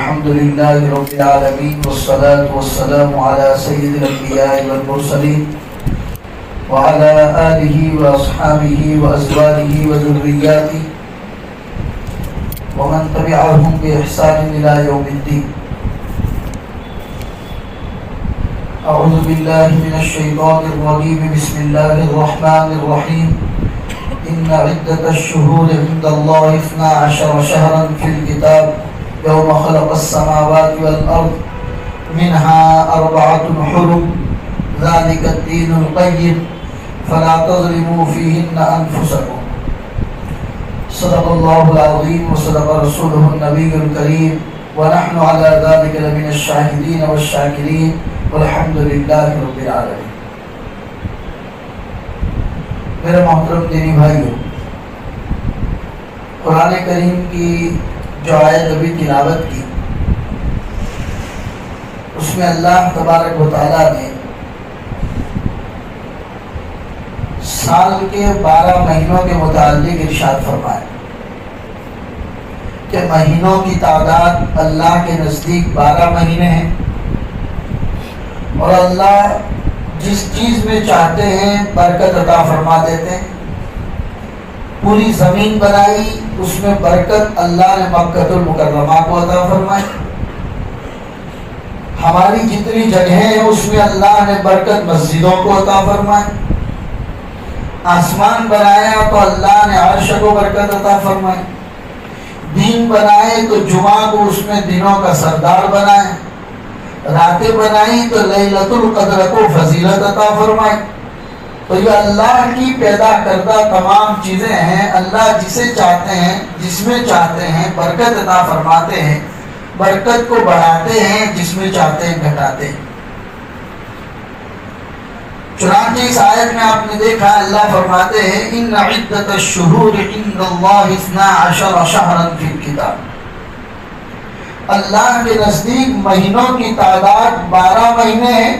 الحمد لله رب العالمين والصلاة والسلام على سيد الأنبياء والمرسلين وعلى آله وأصحابه وأزواجه وذرياته ومن تبعهم بإحسان إلى يوم الدين. أعوذ بالله من الشيطان الرجيم. بسم الله الرحمن الرحيم. إن عدة الشهور عند الله 12 شهرا في الكتاب يوم خلق السماوات والأرض منها 4 حرم ذلك الدين القيم فلا تظلموا فيهن أنفسكم. صدق الله العظيم وصدق رسوله النبي الكريم ونحن على ذلك لمن الشاهدين والشاكرين والحمد لله رب العالمين. میرے محترم دینی بھائیوں، قرآن کریم کی جو آیت ابھی تلاوت کی، اس میں اللہ تبارک و تعالیٰ نے سال کے 12 مہینوں کے متعلق ارشاد فرمایا کہ مہینوں کی تعداد اللہ کے نزدیک 12 مہینے ہیں، اور اللہ جس چیز میں چاہتے ہیں برکت عطا فرما دیتے ہیں. پوری زمین بنائی، اس میں برکت اللہ نے مکہ المکرمہ کو عطا فرمائی. ہماری جتنی جگہیں ہیں اس میں اللہ نے برکت مسجدوں کو عطا فرمائی. آسمان بنایا تو اللہ نے عرش کو برکت عطا فرمائی. دین بنائے تو جمعہ کو اس میں دنوں کا سردار بنائے. راتیں بنائی تو لیلۃ القدر کو فضیلت عطا فرمائی. تو یہ اللہ کی پیدا کردہ تمام چیزیں ہیں. اللہ جسے چاہتے ہیں، جس میں چاہتے ہیں برکت عطا فرماتے ہیں، برکت کو بڑھاتے ہیں، جس میں چاہتے ہیں گھٹاتے ہیں. چنانچہ اس آیت میں آپ نے دیکھا اللہ فرماتے ہیں ان عدت الشہور عند اللہ 12 شہرا فی الکتاب. اللہ کے نزدیک مہینوں کی تعداد 12 مہینے ہیں،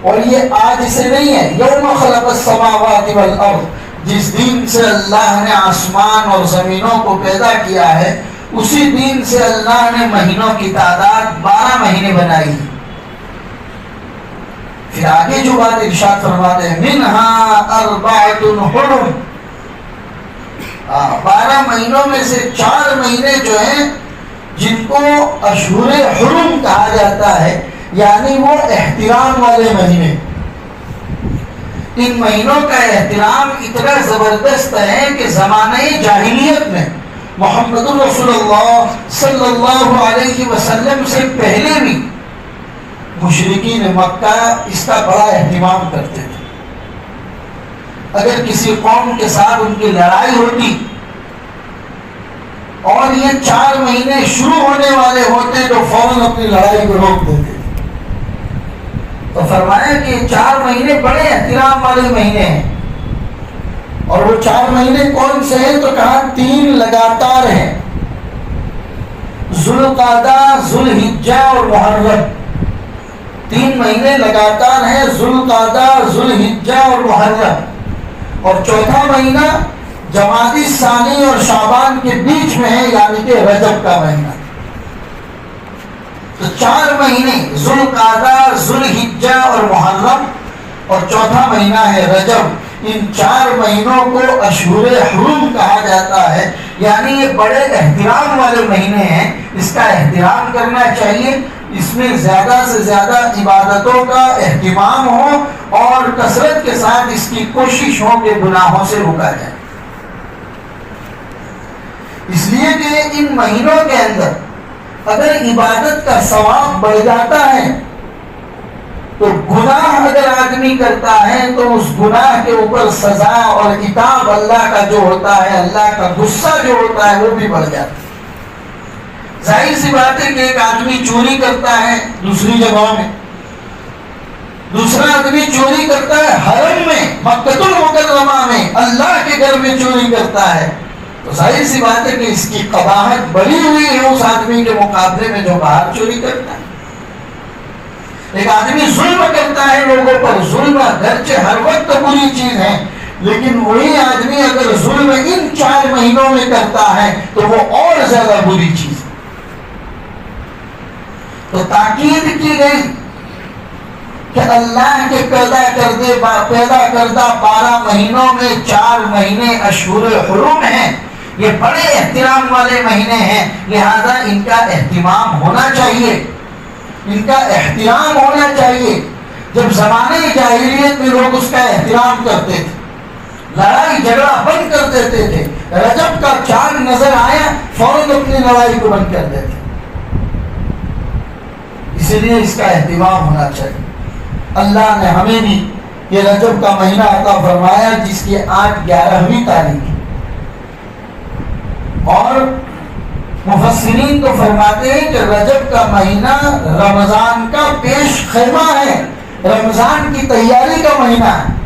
اور یہ آج سے نہیں ہے. یوم خلق السماوات والارض، جس دن سے اللہ نے آسمان اور زمینوں کو پیدا کیا ہے، اسی دن سے اللہ نے مہینوں کی تعداد 12 مہینے بنائی. پھر آگے جو بات ارشاد فرماتے ہیں منہا 4 حرم، 12 مہینوں میں سے 4 مہینے جو ہیں جن کو اشہر حرم کہا جاتا ہے، یعنی وہ احترام والے مہینے. ان مہینوں کا احترام اتنا زبردست ہے کہ زمانہ جاہلیت میں محمد رسول اللہ صلی اللہ علیہ وسلم سے پہلے بھی مشرکین مکہ اس کا بڑا اہتمام کرتے تھے. اگر کسی قوم کے ساتھ ان کی لڑائی ہوتی اور یہ 4 مہینے شروع ہونے والے ہوتے تو فوراً اپنی لڑائی کو روک دیتے. تو فرمایا کہ 4 مہینے بڑے احترام والے مہینے ہیں. اور وہ 4 مہینے کون سے ہیں؟ تو کہا 3 لگاتار ہیں، ذوالقعدہ، ذوالحجہ اور محرم. 3 مہینے لگاتار ہیں، ذوالقعدہ، ذوالحجہ اور محرم. اور چوتھا مہینہ جمادی ثانی اور شعبان کے بیچ میں ہے، یعنی کہ رجب کا مہینہ. تو 4 مہینے ذوالقعدہ، ذوالحجہ اور محرم، اور چوتھا مہینہ ہے رجب. ان 4 مہینوں کو اشہر حرم کہا جاتا ہے، یعنی یہ بڑے احترام والے مہینے ہیں. اس کا احترام کرنا چاہیے، اس میں زیادہ سے زیادہ عبادتوں کا اہتمام ہو اور کثرت کے ساتھ اس کی کوشش ہو کہ گناہوں سے روکا جائے. اس لیے کہ ان مہینوں کے اندر اگر عبادت کا ثواب بڑھ جاتا ہے تو گناہ اگر آدمی کرتا ہے تو اس گناہ کے اوپر سزا اور عقاب اللہ کا جو ہوتا ہے، اللہ کا غصہ جو ہوتا ہے وہ بھی بڑھ جاتا ہے. ظاہر سی بات ہے کہ ایک آدمی چوری کرتا ہے دوسری جگہوں میں، دوسرا آدمی چوری کرتا ہے حرم میں، مکہ المکرمہ میں، اللہ کے گھر میں چوری کرتا ہے. تو ظاہر سی بات ہے کہ اس کی قباحت بڑھی ہوئی ہے اس آدمی کے مقابلے میں جو باہر چوری کرتا ہے. ایک آدمی ظلم کرتا ہے لوگوں پر، ظلم گرچہ ہر وقت بری چیز ہے، لیکن وہی آدمی اگر ظلم ان 4 مہینوں میں کرتا ہے تو وہ اور زیادہ بری چیز ہے. تو تاکید کی گئی کہ اللہ کے پیدا کردہ 12 مہینوں میں 4 مہینے اشہر حرم ہیں، یہ بڑے احترام والے مہینے ہیں، لہذا ان کا اہتمام ہونا چاہیے، ان کا احترام ہونا چاہیے۔ جب زمانے جاہلیت میں لوگ اس کا احترام کرتے تھے، لڑائی جھگڑا بند کر دیتے تھے، رجب کا چاند نظر آیا فوراً اپنی لڑائی کو بند کر دیتے، اسی لیے اس کا اہتمام ہونا چاہیے۔ اللہ نے ہمیں بھی یہ رجب کا مہینہ عطا فرمایا جس کی آج 11ویں تاریخ ہے، اور مفسرین تو فرماتے ہیں کہ رجب کا مہینہ رمضان کا پیش خیمہ ہے، رمضان کی تیاری کا مہینہ ہے،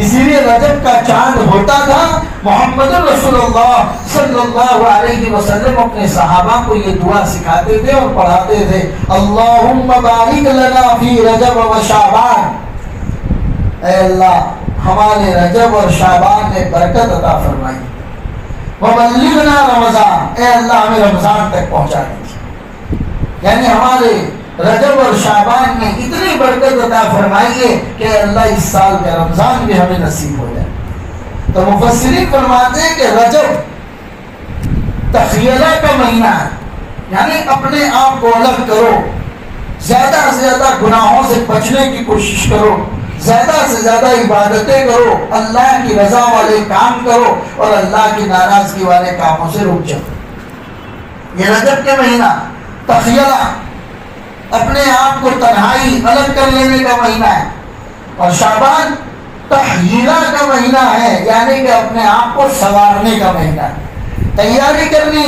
اسی لیے رجب کا چاند ہوتا تھا محمد رسول اللہ صلی اللہ علیہ وسلم اپنے صحابہ کو یہ دعا سکھاتے تھے اور پڑھاتے تھے، اللہم بارک لنا فی رجب و شعبان، اے اللہ ہمارے رجب اور شعبان میں برکت عطا فرمائی، وبلغنا رمضان، اے اللہ ہمیں رمضان تک پہنچا دیجیے، یعنی ہمارے رجب اور شعبان میں اتنی برکت عطا فرمائیے کہ اللہ اس سال کا رمضان بھی ہمیں نصیب ہو جائے۔ تو مفسرین فرماتے ہیں کہ رجب تخیلہ کا مہینہ ہے، یعنی اپنے آپ کو الگ کرو، زیادہ سے زیادہ گناہوں سے بچنے کی کوشش کرو، زیادہ سے زیادہ عبادتیں کرو، اللہ کی رضا والے کام کرو اور اللہ کی ناراضگی والے کاموں سے رک جاؤ۔ یہ رجب کے مہینہ تخیلہ، اپنے آپ کو تنہائی الگ کر لینے کا مہینہ ہے، اور شعبان تحییرہ کا مہینہ ہے، یعنی کہ اپنے آپ کو سنوارنے کا مہینہ ہے، تیاری کرنی،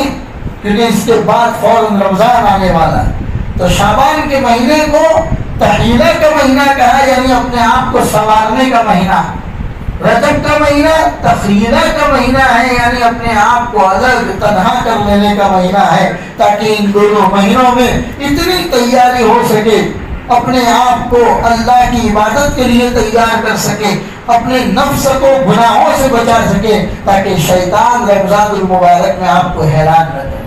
کیونکہ اس کے بعد فوراً رمضان آنے والا ہے۔ تو شعبان کے مہینے کو تحییرہ کا مہینہ کہا، یعنی اپنے آپ کو سنوارنے کا مہینہ۔ رجب کا مہینہ تخییرہ کا مہینہ ہے، یعنی اپنے آپ کو الگ تنہا کر لینے کا مہینہ ہے، تاکہ ان دونوں مہینوں میں اتنی تیاری ہو سکے، اپنے آپ کو اللہ کی عبادت کے لیے تیار کر سکے، اپنے نفس کو گناہوں سے بچا سکے، تاکہ شیطان رمضان المبارک میں آپ کو حیران نہ کرے،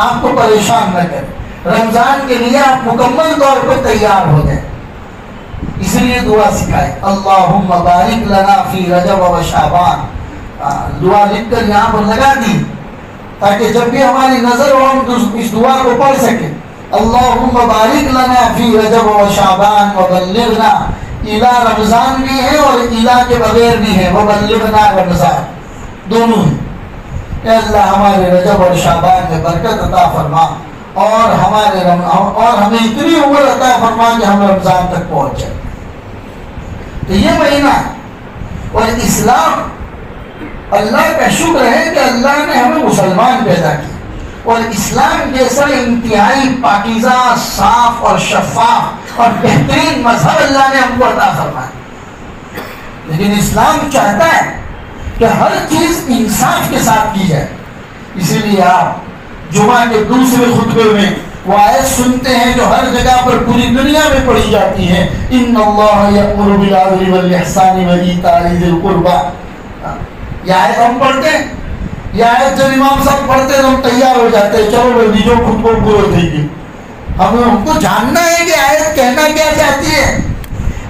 آپ کو پریشان نہ کرے، رمضان کے لیے آپ مکمل طور پر تیار ہو جائیں۔ اس لیے دعا سکھائے، اللہم بارک لنا فی رجب و شعبان، دعا لکھ کر یہاں پر لگا دی تاکہ جب بھی ہماری نظر ہو ہم اس دعا کو پڑھ سکیں، اللہم بارک لنا فی رجب و شعبان وبلغنا، الہ رمضان بھی ہے اور الہ کے بغیر بھی ہے، وبلغنا رمضان دونوں ہیں، اے اللہ ہمارے رجب اور شعبان میں برکت عطا فرما، اور ہمیں اتنی عمر عطا فرما کہ ہم رمضان تک پہنچ جائیں۔ تو یہ مہینہ، اور اسلام، اللہ کا شکر ہے کہ اللہ نے ہمیں مسلمان پیدا کیا، اور اسلام جیسا انتہائی پاکیزہ، صاف اور شفاف اور بہترین مذہب اللہ نے ہم کو عطا فرمایا، لیکن اسلام چاہتا ہے کہ ہر چیز انصاف کے ساتھ کی جائے۔ اسی لیے آپ جمعہ کے دوسرے خطبے میں وہ آیت سنتے ہیں جو ہر جگہ پر پوری دنیا میں پڑھی جاتی ہے، ان اللہ یأمر بالعدل والاحسان وایتاء ذی القربى، یہ آیت ہم پڑھتے ہیں، یہ آیت جب امام صاحب پڑھتے ہیں تو ہم تیار ہو جاتے ہیں، چلو بھائی جو خطبہ پورا تھے گی، ہم کو جاننا ہے کہ آیت کہنا کیا چاہتی ہے۔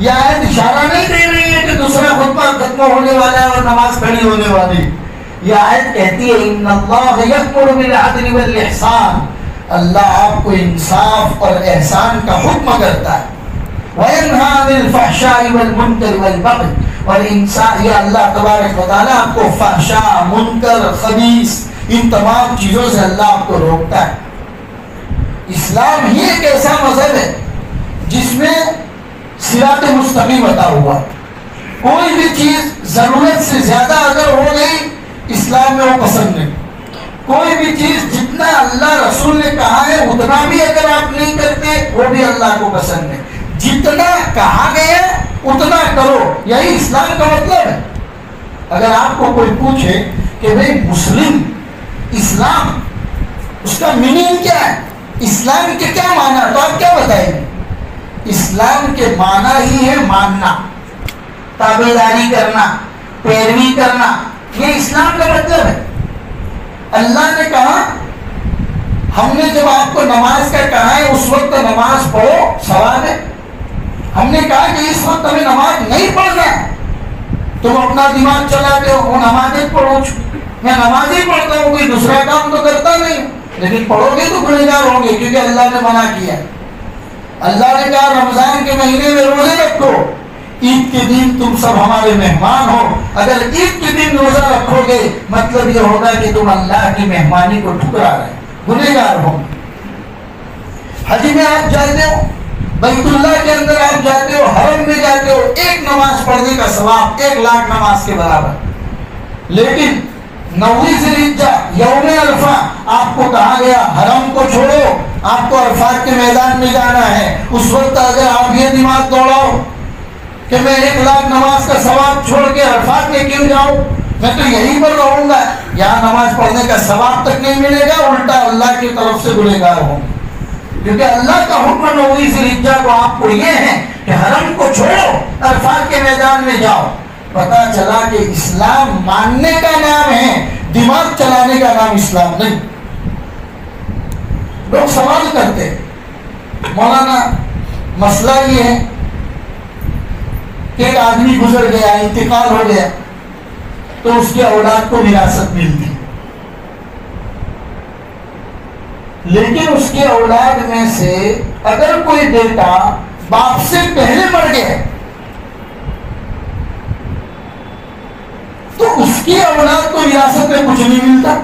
یہ آیت اشارہ نہیں دے رہی ہے کہ دوسرا خطبہ ختم ہونے والا ہے اور نماز کھڑی ہونے والی، یہ آیت کہتی ہے ان اللہ یأمر بالعدل والاحسان، اللہ آپ کو انصاف اور احسان کا حکم کرتا ہے، وینہی عن الفحشاء والمنکر والبغی، اور انسان یہ اللہ تبارک و تعالیٰ آپ کو فحشاء، منکر، خبیث ان تمام چیزوں سے اللہ آپ کو روکتا ہے۔ اسلام ہی ایک ایسا مذہب ہے جس میں صراط مستقیم عطا ہوا، کوئی بھی چیز ضرورت سے زیادہ اگر ہو گئی اسلام میں وہ پسند نہیں، کوئی بھی چیز جتنا اللہ رسول نے کہا ہے اتنا بھی اگر آپ نہیں کرتے وہ بھی اللہ کو پسند نہیں، جتنا کہا گیا اتنا کرو، یہی اسلام کا مطلب ہے۔ اگر آپ کو کوئی پوچھے کہ بھئی مسلم، اسلام، اس کا میننگ کیا ہے، اسلام کے کیا معنی، تو آپ کیا بتائیں گے؟ اسلام کے معنی ہی ہے ماننا، تابعداری کرنا، پیروی کرنا، یہ اسلام کا مطلب ہے۔ اللہ نے کہا ہم نے جب آپ کو نماز کا کہا ہے اس وقت نماز پڑھو، ثواب ہے. ہم نے کہا کہ اس وقت ہمیں نماز نہیں پڑھنا ہے، تم اپنا دماغ چلاتے ہو، وہ نمازیں پڑھو. میں نماز ہی پڑھتا ہوں، کوئی دوسرا کام تو کرتا نہیں، لیکن پڑھو گے تو گنہگار ہوں گے، کیونکہ اللہ نے منع کیا. اللہ نے کہا رمضان کے مہینے میں روزے رکھو، عید کے دن تم سب ہمارے مہمان ہو. اگر عید کے دن روزہ رکھو گے مطلب یہ ہوگا کہ تم اللہ کی مہمانی کو ٹھکرا رہے، گنہگار ہو. حج میں آپ جاتے ہو، بیت اللہ کے اندر آپ جاتے ہو، حرم میں جاتے ہو، ایک نماز پڑھنے کا ثواب 1,00,000 نماز کے برابر. لیکن 9 ذی الحجہ یوم عرفہ آپ کو کہا گیا حرم کو چھوڑو، آپ کو عرفات کے میدان میں جانا ہے. اس وقت اگر آپ یہ دماغ دوڑاؤ کہ میں 1,00,000 نماز کا ثواب چھوڑ کے عرفات میں کیوں جاؤں، میں تو یہیں پر رہوں گا، یہاں نماز پڑھنے کا ثواب تک نہیں ملے گا، الٹا اللہ کی طرف سے گنہگار ہوں. کیونکہ اللہ کا حکم 9 ذی الحجہ کو آپ کو یہ ہے کہ حرم کو چھوڑو، عرفات کے میدان میں جاؤ. پتا چلا کہ اسلام ماننے کا نام ہے، دماغ چلانے کا نام اسلام نہیں. لوگ سوال کرتے مولانا مسئلہ یہ ہے کہ ایک آدمی گزر گیا، انتقال ہو گیا، تو اس کی اولاد کو وراثت ملتی، لیکن اس کی اولاد میں سے اگر کوئی بیٹا باپ سے پہلے مر گیا تو اس کی اولاد کو وراثت میں کچھ نہیں ملتا.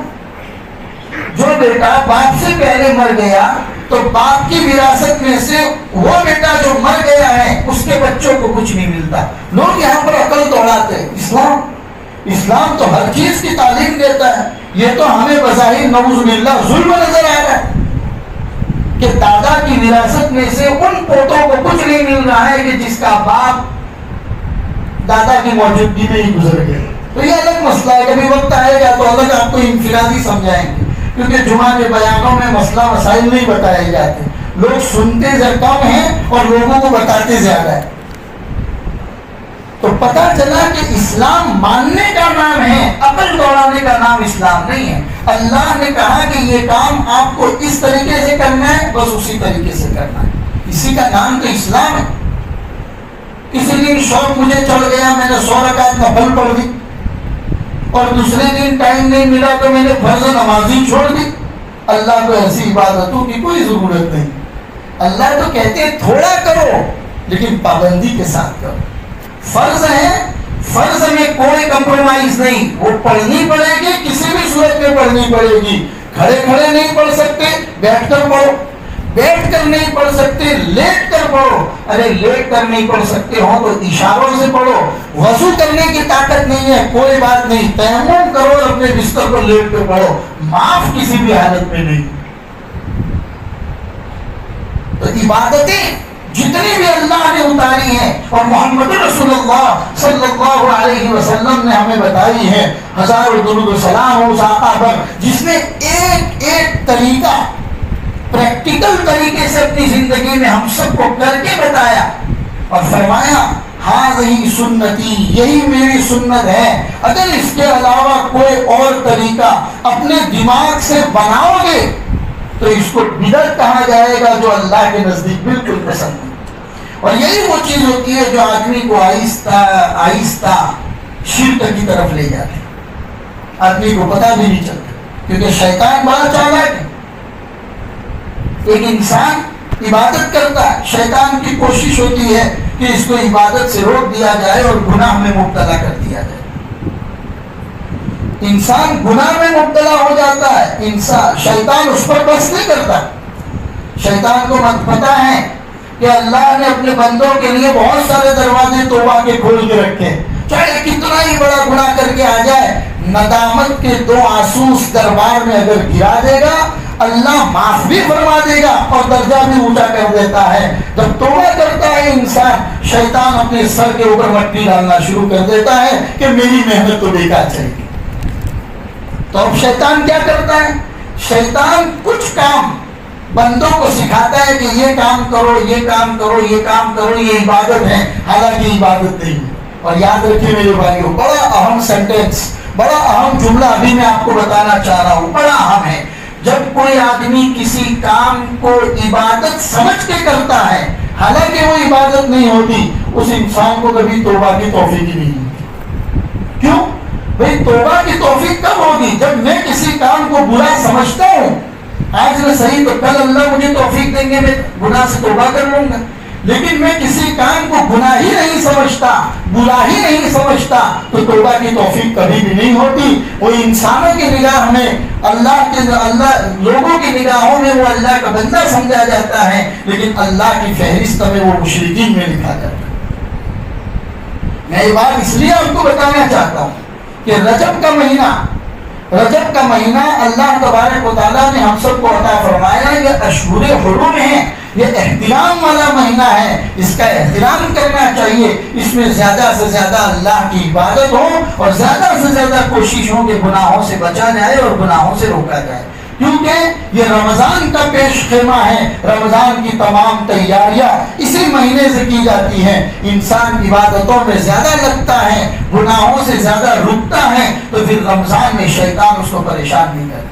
جو بیٹا باپ سے پہلے مر گیا تو باپ کی وراثت میں سے وہ بیٹا جو مر گیا ہے اس کے بچوں کو کچھ نہیں ملتا. لوگ یہاں پر عقل دوڑاتے ہیں. اسلام تو ہر چیز کی تعلیم دیتا ہے. یہ تو ہمیں بظاہر نعوذ باللہ ظلم نظر آ رہا ہے کہ دادا کی وراثت میں سے ان پوتوں کو کچھ نہیں مل رہا ہے کہ جس کا باپ دادا کی موجودگی میں ہی گزر گیا. تو یہ الگ مسئلہ ہے، کبھی وقت آئے گا تو الگ آپ کو انفرادی سمجھائیں گے، کیونکہ جمعہ کے بیانوں میں مسئلہ مسائل نہیں بتائے جاتے. لوگ سنتے کم ہیں اور لوگوں کو بتاتے زیادہ ہے. تو پتا چلا کہ اسلام ماننے کا نام ہے، عقل دوڑانے کا نام اسلام نہیں ہے. اللہ نے کہا کہ یہ کام آپ کو اس طریقے سے کرنا ہے، بس اسی طریقے سے کرنا ہے. اسی کا نام تو اسلام ہے. کسی دن شوق مجھے چڑھ گیا، میں نے 100 رکعت نفل پڑھ دی، اور دوسرے دن ٹائم نہیں ملا تو میں نے فرض نماز ہی چھوڑ دی. اللہ کو ایسی عبادتوں کی کوئی ضرورت نہیں. اللہ تو کہتے ہیں تھوڑا کرو لیکن پابندی کے ساتھ کرو. فرض ہے، فرض میں کوئی کمپرومائز نہیں، وہ پڑھنی پڑے گی، کسی بھی صورت میں پڑھنی پڑے گی. کھڑے کھڑے نہیں پڑھ سکتے، بیٹھ کر پڑھو. بیٹھ کر نہیں پڑھ سکتے، لیٹ کر پڑھو. ارے لیٹ کر نہیں پڑھ سکتے ہو تو اشاروں سے پڑھو. وضو کرنے کی طاقت نہیں ہے، کوئی بات نہیں، تیمم کرو اور اپنے بستر پر لیٹ کر پڑھو. معاف کسی بھی حالت میں نہیں. تو عبادتیں جتنی بھی اللہ نے اتاری ہیں اور محمد رسول اللہ صلی اللہ علیہ وسلم نے ہمیں بتائی ہے، ہزاروں درود و سلام ہو اس آقا پر جس نے ایک ایک طریقہ پریکٹیکل طریقے سے اپنی زندگی میں ہم سب کو کر کے بتایا اور فرمایا ہذہ سنتی، یہی میری سنت ہے. اگر اس کے علاوہ کوئی اور طریقہ اپنے دماغ سے بناؤ گے تو اس کو بدعت کہا جائے گا، جو اللہ کے نزدیک بالکل پسند نہیں. اور یہی وہ چیز ہوتی ہے جو آدمی کو آہستہ آہستہ شرک کی طرف لے جاتے ہیں. آدمی کو پتہ بھی نہیں چلتا، کیونکہ شیطان بڑا چالاک ہے. ایک انسان عبادت کرتا ہے، شیطان کی کوشش ہوتی ہے کہ اس کو عبادت سے روک دیا جائے اور گناہ میں مبتلا کر دیا جائے. انسان گناہ میں مبتلا ہو جاتا ہے، انسان شیطان اس پر بس نہیں کرتا. شیطان کو پتا ہے کہ اللہ نے اپنے بندوں کے لیے بہت سارے دروازے توبہ کے کھول کے رکھے، چاہے کتنا ہی بڑا گناہ کر کے آ جائے، ندامت کے 2 آنسو اس دربار میں اگر گرا دے گا اللہ معاف بھی فرما دے گا اور درجہ بھی اونچا کر دیتا ہے. جب توبہ کرتا ہے انسان، شیطان اپنے سر کے اوپر مٹی ڈالنا شروع کر دیتا ہے کہ میری محنت تو بیکار چلے گی. تو اب شیطان کیا کرتا ہے؟ شیطان کچھ کام بندوں کو سکھاتا ہے کہ یہ کام کرو، یہ کام کرو، یہ کام کرو، یہ عبادت ہے، حالانکہ عبادت نہیں ہے. اور یاد رکھیے میرے بھائیوں، بڑا اہم سینٹینس، بڑا اہم جملہ ابھی میں آپ کو بتانا چاہ رہا ہوں، بڑا اہم ہے. جب کوئی آدمی کسی کام کو عبادت سمجھ کے کرتا ہے حالانکہ وہ عبادت نہیں ہوتی، اس انسان کو کبھی توبہ کی توفیق ہی نہیں ہوتی۔ کیوں بھئی توبہ کی توفیق کب ہوگی؟ جب میں کسی کام کو برا سمجھتا ہوں، آج میں صحیح تو کل اللہ مجھے توفیق دیں گے، میں گناہ سے توبہ کر لوں گا۔ لیکن میں کسی کام کو گناہ ہی نہیں سمجھتا، برا ہی نہیں سمجھتا، تو توبہ کی توفیق کبھی بھی نہیں ہوتی۔ وہ انسانوں کی نگاہ میں اللہ لوگوں کی نگاہوں میں وہ اللہ کا بندہ سمجھا جاتا ہے، لیکن اللہ کی فہرست میں وہ مشرکین میں لکھا جاتا ہے۔ میں یہ بات اس لیے آپ کو بتانا چاہتا ہوں کہ رجب کا مہینہ اللہ تبارک و تعالیٰ نے ہم سب کو عطا فرمایا، یہ اشہر حرم ہے، یہ احترام والا مہینہ ہے، اس کا احترام کرنا چاہیے، اس میں زیادہ سے زیادہ اللہ کی عبادت ہو اور زیادہ سے زیادہ کوشش ہو کہ گناہوں سے بچا جائے اور گناہوں سے روکا جائے، کیونکہ یہ رمضان کا پیش خیمہ ہے۔ رمضان کی تمام تیاریاں اسی مہینے سے کی جاتی ہیں۔ انسان عبادتوں میں زیادہ لگتا ہے، گناہوں سے زیادہ رکتا ہے، تو پھر رمضان میں شیطان اس کو پریشان نہیں کرتا۔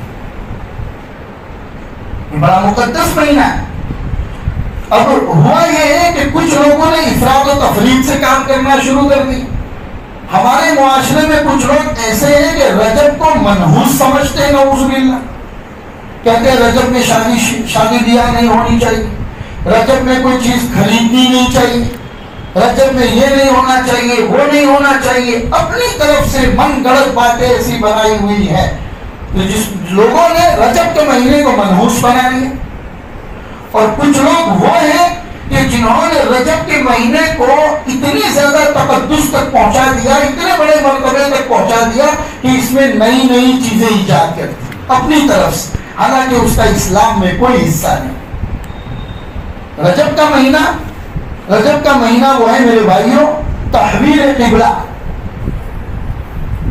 یہ بڑا مقدس مہینہ ہے۔ اب ہوا یہ ہے کہ کچھ لوگوں نے افراد و تفریط سے کام کرنا شروع کر دی۔ ہمارے معاشرے میں کچھ لوگ ایسے ہیں کہ رجب کو منحوس سمجھتے ہیں، نعوذ باللہ، کہتے ہیں رجب میں شادی بیاہ نہیں ہونی چاہیے، رجب میں کوئی چیز خریدنی نہیں چاہیے، رجب میں یہ نہیں ہونا چاہیے، وہ نہیں ہونا چاہیے، اپنی طرف سے من گڑت باتیں ایسی بنائی ہوئی ہے۔ تو جس لوگوں نے رجب کے مہینے کو منحوس بنا لیا، اور کچھ لوگ وہ ہیں کہ جنہوں نے رجب کے مہینے کو اتنی زیادہ تقدس تک پہنچا دیا، اتنے بڑے مرتبے تک پہنچا دیا کہ اس میں نئی نئی چیزیں ایجاد کر دی اپنی طرف سے، حالانکہ اس کا اسلام میں کوئی حصہ نہیں۔ رجب کا مہینہ وہ ہے میرے بھائیوں تحویل قبلہ۔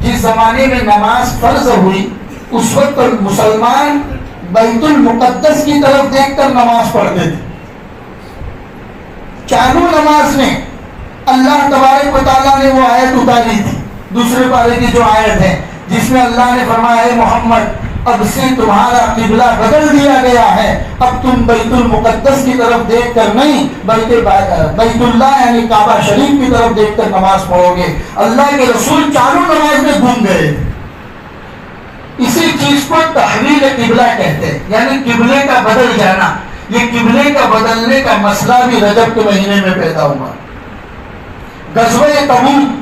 جس زمانے میں نماز فرض ہوئی اس وقت مسلمان بیت المقدس کی طرف دیکھ کر نماز پڑھتے تھے۔ چالو نماز میں اللہ تبارک و تعالیٰ نے وہ آیت اتاری تھی، دوسرے پارے کی جو آیت ہے، جس میں اللہ نے فرمایا ہے محمد اب سے تمہارا قبلہ بدل دیا گیا ہے، اب تم بیت المقدس کی طرف دیکھ کر نہیں بلکہ بیت اللہ یعنی کعبہ شریف کی طرف دیکھ کر نماز پڑھو گے۔ اللہ کے رسول چالو نماز میں گم گئے، اسی چیز کو تحویل قبلہ کہتے ہیں، یعنی قبلے کا بدل جانا۔ یہ قبلے کا بدلنے کا مسئلہ بھی رجب کے مہینے میں پیدا ہوا۔ غزوہ تبوک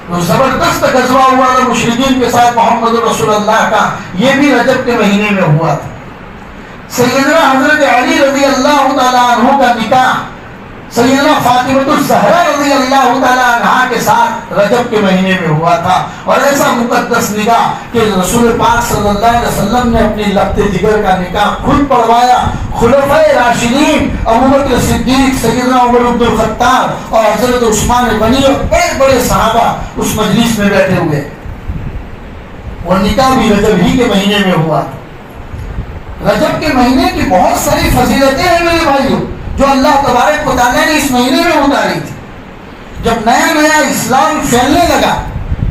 جو زبردست غزوہ ہوا تھا مشرکین کے ساتھ محمد رسول اللہ کا، یہ بھی رجب کے مہینے میں ہوا تھا۔ سیدنا حضرت علی رضی اللہ تعالیٰ عنہ کا نکاح سیدنا فاطمہ الزہرا رضی اللہ تعالیٰ عنہا کے ساتھ رجب کے مہینے میں ہوا تھا، اور ایسا مقدس نکاح کہ رسول پاک صلی اللہ علیہ وسلم نے اپنی لبت جگر کا نکاح خود پڑھوایا۔ خلفائے راشدین ابو بکر صدیق، سیدنا عمر بن الخطاب اور حضرت عثمان غنی اور بڑے بڑے صحابہ اس مجلس میں بیٹھے ہوئے، اور نکاح بھی رجب ہی کے مہینے میں ہوا۔ رجب کے مہینے کی بہت ساری فضیلتیں ہیں میرے بھائیوں جو اللہ تبارک و تعالیٰ نے اس مہینے میں اتاری تھی۔ جب نیا نیا اسلام پھیلنے لگا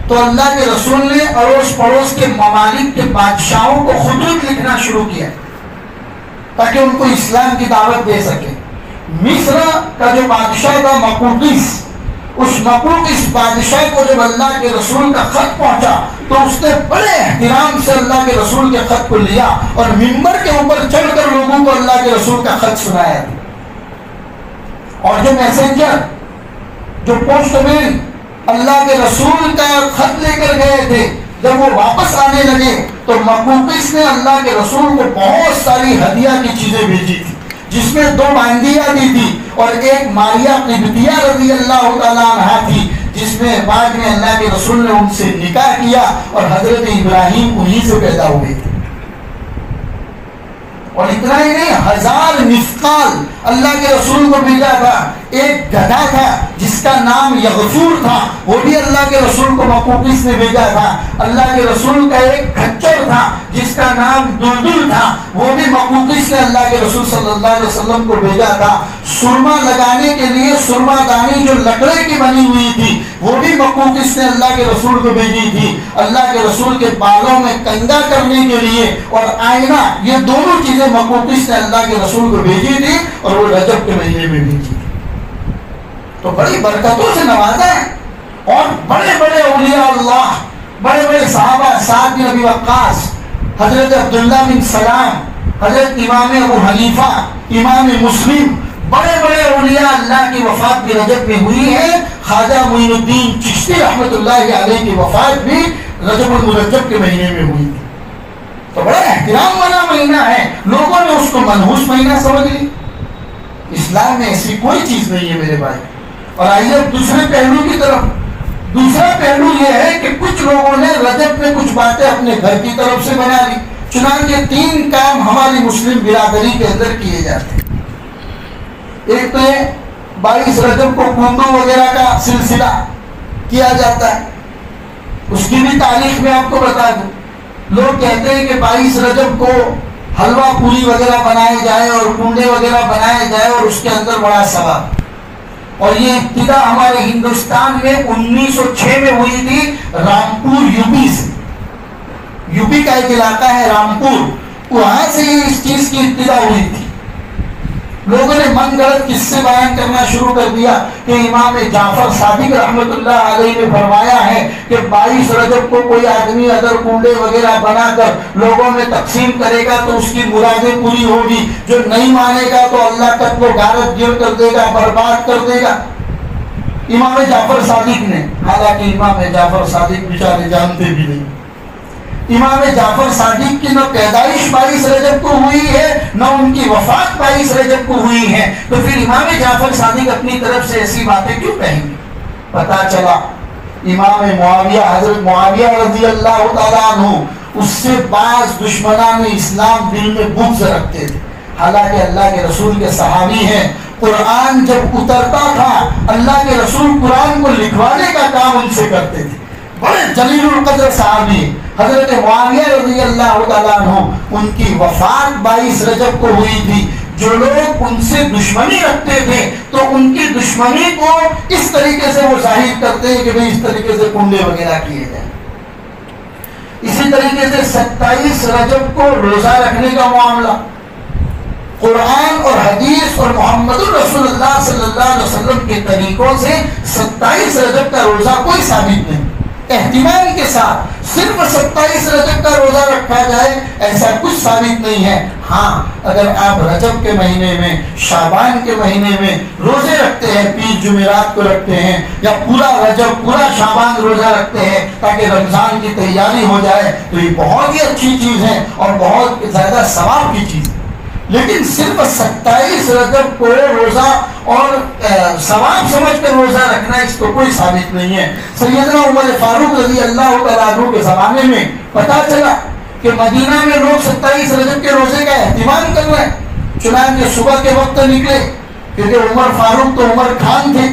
تو اللہ کے رسول نے اڑوس پڑوس کے ممالک کے بادشاہوں کو خطوط لکھنا شروع کیا تاکہ ان کو اسلام کی دعوت دے سکے۔ مصر کا جو بادشاہ تھا مقوقس، اس مقوقس بادشاہ کو جب اللہ کے رسول کا خط پہنچا تو اس نے بڑے احترام سے اللہ کے رسول کے خط کو لیا اور منبر کے اوپر چڑھ کر لوگوں کو اللہ کے رسول کا خط سنایا۔ اور جو میسنجر، جو پوسٹ مین اللہ کے رسول کا خط لے کر گئے تھے، جب وہ واپس آنے لگے تو مقوقس نے اللہ کے رسول کو بہت ساری ہدیہ کی چیزیں بھیجی تھی، جس میں 2 باندیاں دی تھی اور ایک ماریہ قبطیہ رضی اللہ تعالیٰ عنہا تھی، جس میں بعد میں اللہ کے رسول نے ان سے نکاح کیا اور حضرت ابراہیم انہی سے پیدا ہوئے تھے۔ اور اتنا ہی نہیں، 1000 مثقال اللہ کے رسول کو بھیجا تھا۔ ایک گدھا تھا جس کا نام یغفور تھا، وہ بھی اللہ کے رسول کو مقوقس نے بھیجا تھا۔ اللہ کے رسول کا ایک کھچر تھا جس کا نام دلدل تھا، وہ بھی مقوقس نے اللہ کے رسول صلی اللہ علیہ وسلم کو بھیجا تھا۔ سرما لگانے کے لیے سرما دانی جو لکڑے کی بنی ہوئی تھی وہ بھی مقوقس نے اللہ کے رسول کو بھیجی تھی. اللہ کے رسول کے بالوں میں کنگا کرنے کے لیے اور آئینہ، یہ دونوں چیزیں مقوقس نے اللہ کے رسول کو بھیجی تھی اور وہ رجب کے مہینے میں بھیجی تھی. تو بڑی برکتوں سے نوازا ہے. اور بڑے بڑے اولیاء اللہ، بڑے بڑے صحابہ، سعد بن ابی وقاص، حضرت عبداللہ بن سلام، حضرت امام ابو حنیفہ، امام مسلم، بڑے بڑے اولیاء اللہ کی وفات بھی رجب میں ہوئی ہے. خواجہ معین الدین چشتی رحمۃ اللہ علیہ کی وفات بھی رجب المرجب کے مہینے میں ہوئی تھی. تو بڑا احترام والا مہینہ ہے. لوگوں نے اس کو منحوس مہینہ سمجھ لی. اسلام میں ایسی کوئی چیز نہیں ہے میرے بھائی. اور آئیے دوسرے پہلو کی طرف. دوسرا پہلو یہ ہے کہ کچھ لوگوں نے رجب میں کچھ باتیں اپنے گھر کی طرف سے بنا لی. چنانچہ 3 کام ہماری مسلم برادری کے اندر کیے جاتے ہیں. ایک تو 22 رجب کو کنڈو وغیرہ کا سلسلہ کیا جاتا ہے. اس کی بھی تاریخ میں آپ کو بتا دوں. لوگ کہتے ہیں کہ 22 رجب کو حلوہ پوری وغیرہ بنائے جائے اور کنڈے وغیرہ بنائے جائے اور اس کے اندر بڑا ثواب. اور یہ ابتدا ہمارے ہندوستان میں 1906 میں ہوئی تھی رامپور یوپی سے. یوپی کا ایک علاقہ ہے رامپور، وہاں سے یہ اس چیز کی ابتدا ہوئی تھی. لوگوں نے من گڑت قصے بیان کرنا شروع کر دیا کہ امام جعفر صادق رحمۃ اللہ علیہ نے فرمایا ہے کہ 22 رجب کو کوئی آدمی اگر کنڈے وغیرہ بنا کر لوگوں میں تقسیم کرے گا تو اس کی مرادیں پوری ہوگی. جو نہیں مانے گا تو اللہ تک کو غارت گیر کر دے گا، برباد کر دے گا. امام جعفر صادق نے، حالانکہ امام جعفر صادق بیچارے جانتے بھی نہیں. امام جعفر صادق کی نہ پیدائش 22 رجب کو ہوئی ہے نہ ان کی وفات 22 رجب کو ہوئی ہے. تو پھر امام جعفر صادق اپنی طرف سے ایسی باتیں کیوں کہیں گے؟ پتا چلا امام معاویہ، حضرت معاویہ رضی اللہ تعالیٰ عنہ، اس سے بعض دشمنان اسلام دل میں بغض رکھتے تھے. حالانکہ اللہ کے رسول کے صحابی ہیں. قرآن جب اترتا تھا اللہ کے رسول قرآن کو لکھوانے کا کام ان سے کرتے تھے. بڑے جلیل القدر صحابی حضرت معاویہ رضی اللہ تعالیٰ عنہ، ان کی وفات 22 رجب کو ہوئی تھی. جو لوگ ان سے دشمنی رکھتے تھے تو ان کی دشمنی کو اس طریقے سے وہ ظاہر کرتے ہیں کہ بھئی اس طریقے سے کنڈے وغیرہ کیے جائیں. اسی طریقے سے 27 رجب کو روزہ رکھنے کا معاملہ قرآن اور حدیث اور محمد رسول اللہ صلی اللہ علیہ وسلم کے طریقوں سے 27 رجب کا روزہ کوئی ثابت نہیں. اہتمام کے ساتھ صرف 27 رجب کا روزہ رکھا جائے ایسا کچھ ثابت نہیں ہے. ہاں اگر آپ رجب کے مہینے میں، شعبان کے مہینے میں روزے رکھتے ہیں، 20 جمعرات کو رکھتے ہیں، یا پورا رجب پورا شعبان روزہ رکھتے ہیں تاکہ رمضان کی تیاری ہو جائے، تو یہ بہت ہی اچھی چیز ہے اور بہت زیادہ ثواب کی چیز ہے. لیکن صرف 27 رجب کو روزہ اور ثواب سمجھ کر روزہ رکھنا اس کو کوئی ثابت نہیں ہے. سیدنا عمر فاروق رضی اللہ تعالیٰ عنہ کے زمانے میں پتا چلا کہ مدینہ میں لوگ 27 رجب کے روزے کا اہتمام کر رہے ہیں. چنانچہ صبح کے وقت نکلے، کیونکہ عمر فاروق تو عمر خان تھے،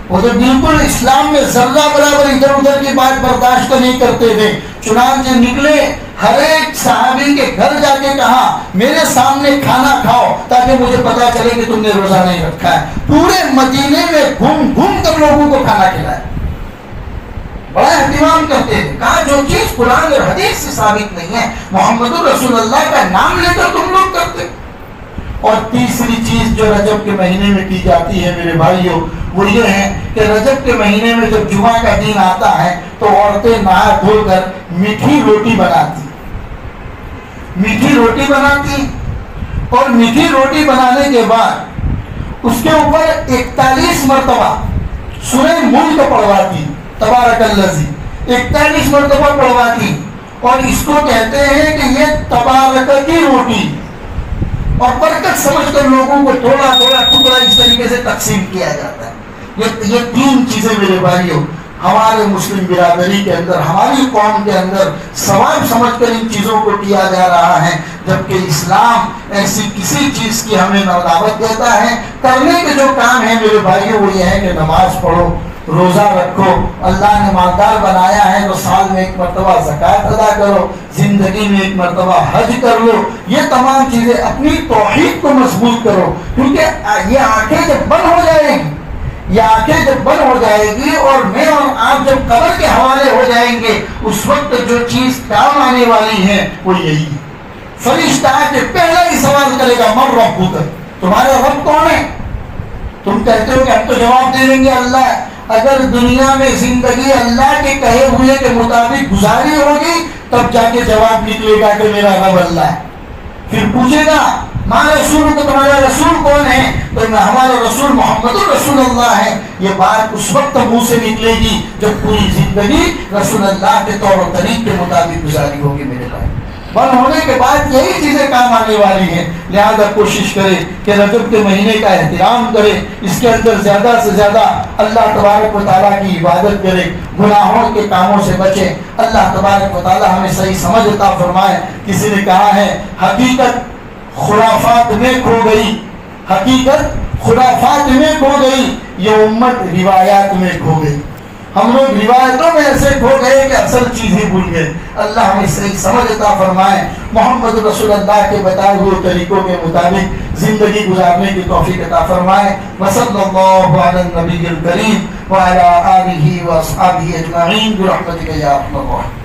وہ تو بالکل اسلام میں ذرہ برابر ادھر ادھر کی بات برداشت نہیں کرتے تھے. چنانچہ نکلے، ہر ایک صحابی کے گھر جا کے کہا میرے سامنے کھانا کھاؤ تاکہ مجھے پتا چلے کہ تم نے روزہ نہیں رکھا ہے. پورے مدینے میں گھوم گھوم کر لوگوں کو کھانا کھلایا. بڑا اہتمام کرتے ہیں. کہا جو چیز قرآن اور حدیث سے ثابت نہیں ہے، محمد رسول اللہ کا نام لے کر تم لوگ کرتے. اور تیسری چیز جو رجب کے مہینے میں کی جاتی ہے میرے بھائیوں، وہ یہ ہے کہ رجب کے مہینے میں جب جمعہ کا دن آتا ہے تو عورتیں نہا دھو کر میٹھی روٹی بناتی. میٹھی روٹی بناتی اور میٹھی روٹی بنانے کے بعد اس کے اوپر 41 مرتبہ سورہ ملک پڑھواتی. تبارک الذی 41 مرتبہ پڑھواتی. اور اس کو کہتے ہیں کہ یہ تبارک کی روٹی، اور برکت سمجھ کر لوگوں کو تھوڑا تھوڑا ٹکڑا اس طریقے سے تقسیم کیا جاتا ہے. یہ 3 چیزیں میرے بھائیوں ہمارے مسلم برادری کے اندر، ہماری قوم کے اندر ثواب سمجھ کر ان چیزوں کو کیا جا رہا ہے، جبکہ اسلام ایسی کسی چیز کی ہمیں دعوت دیتا ہے. کرنے کے جو کام ہے میرے بھائیوں وہ یہ ہے کہ نماز پڑھو، روزہ رکھو، اللہ نے مالدار بنایا ہے تو سال میں ایک مرتبہ زکوٰۃ ادا کرو، زندگی میں ایک مرتبہ حج کر لو، یہ تمام چیزیں اپنی توحید کو مضبوط کرو، کیونکہ یہ آنکھیں جب بند ہو جائیں گی، یہ آنکھیں جب بند ہو جائے گی اور میں اور آپ جب قبر کے حوالے ہو جائیں گے، اس وقت جو چیز کام آنے والی ہے وہ یہی ہے۔ فرشتہ آ کے پہلا ہی سوال کرے گا من ربک، تمہارا رب کون ہے؟ تم کہتے ہو کہ ہم تو جواب دے دیں گے اللہ ہے۔ اگر دنیا میں زندگی اللہ کے کہے ہوئے کے مطابق گزاری ہوگی تب جا کے جواب نکلے گا کہ میرا رب اللہ ہے۔ پھر پوچھے گا ماں رسول کو، تمہارا رسول کون ہے؟ تو ہمارا رسول محمد رسول اللہ ہے۔ یہ بات اس وقت منہ سے نکلے گی جب پوری زندگی رسول اللہ کے طور و طریق کے مطابق گزاری ہوگی میرے بھائی۔ بند ہونے کے بعد یہی چیزیں کام آنے والی ہیں، لہذا کوشش کرے کہ رجب کے مہینے کا احترام کرے، اس کے اندر زیادہ سے زیادہ اللہ تبارک و تعالیٰ کی عبادت کرے، گناہوں کے کاموں سے بچے، اللہ تبارک و تعالیٰ ہمیں صحیح سمجھ عطا فرمائے۔ کسی نے کہا ہے حقیقت خرافات میں کھو گئی، حقیقت خرافات میں کھو گئی، یہ امت روایات میں کھو گئی۔ ہم لوگ روایتوں میں ایسے کھو گئے کہ اصل چیزیں بھول گئے۔ اللہ ہمیں صحیح سمجھ عطا فرمائے، محمد رسول اللہ کے بتائے ہوئے طریقوں کے مطابق زندگی گزارنے کی توفیق عطا فرمائے۔ وصلی اللہ علی النبی الکریم وعلی آلہ واصحابہ اجمعین برحمتک یا ارحم الراحمین۔